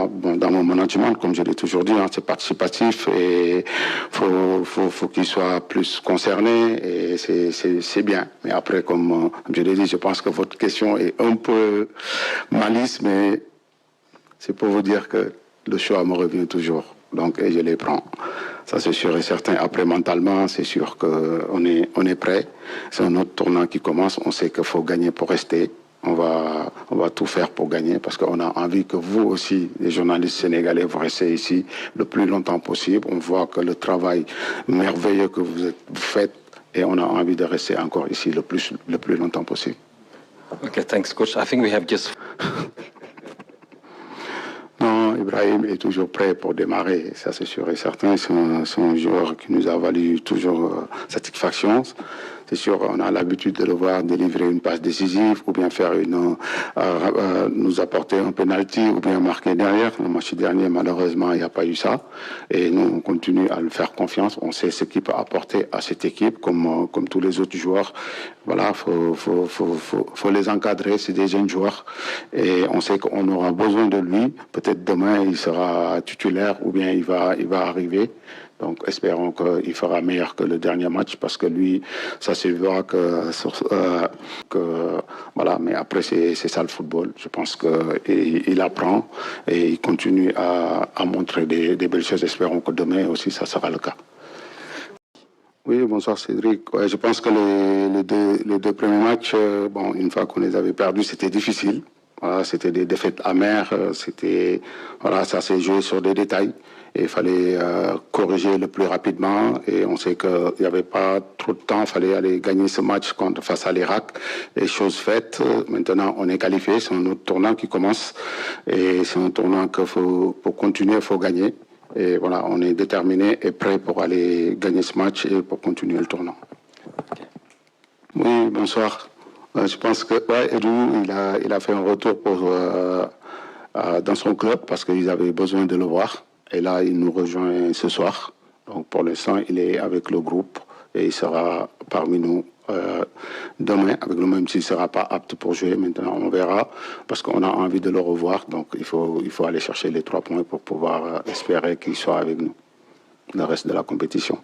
dans mon management, comme je l'ai toujours dit, c'est participatif et faut qu'il soit plus concerné et c'est bien. Mais après, comme je l'ai dit, je pense que votre question est un peu malice, mais c'est pour vous dire que le choix me revient toujours. Donc, et je les prends. Ça, c'est sûr et certain. Après, mentalement, c'est sûr qu'on est prêt. C'est un autre tournant qui commence. On sait qu'il faut gagner pour rester. On va tout faire pour gagner parce qu'on a envie que vous aussi, les journalistes sénégalais, vous restez ici le plus longtemps possible. On voit que le travail merveilleux que vous faites et on a envie de rester encore ici le plus longtemps possible. Okay, thanks, coach. I think we have just... Non, Ibrahim est toujours prêt pour démarrer, ça c'est sûr et certain. C'est un joueur qui nous a valu toujours satisfaction. C'est sûr, on a l'habitude de le voir délivrer une passe décisive ou bien faire nous apporter un penalty ou bien marquer derrière. Le match dernier, malheureusement, il n'y a pas eu ça. Et nous, on continue à lui faire confiance. On sait ce qu'il peut apporter à cette équipe, comme tous les autres joueurs. Voilà, faut les encadrer. C'est des jeunes joueurs. Et on sait qu'on aura besoin de lui. Peut-être demain, il sera titulaire ou bien il va arriver. Donc, espérons qu'il fera meilleur que le dernier match parce que lui, ça se voit que voilà. Mais après, c'est ça le football. Je pense qu'il apprend et il continue à montrer des belles choses. Espérons que demain aussi, ça sera le cas. Oui, bonsoir Cédric. Ouais, je pense que les deux premiers matchs, une fois qu'on les avait perdus, c'était difficile. Voilà, c'était des défaites amères. Voilà, ça s'est joué sur des détails. Et il fallait corriger le plus rapidement. Et on sait qu'il n'y avait pas trop de temps. Il fallait aller gagner ce match face à l'Irak. Et chose faite, maintenant on est qualifié. C'est un autre tournant qui commence. Et c'est un tournant pour continuer, il faut gagner. Et voilà, on est déterminé et prêt pour aller gagner ce match et pour continuer le tournant. Oui, bonsoir. Je pense que Edou, il a fait un retour dans son club parce qu'ils avaient besoin de le voir. Et là, il nous rejoint ce soir. Donc, pour l'instant, il est avec le groupe et il sera parmi nous demain, avec nous, même s'il ne sera pas apte pour jouer. Maintenant, on verra parce qu'on a envie de le revoir. Donc, il faut aller chercher les 3 points pour pouvoir espérer qu'il soit avec nous le reste de la compétition.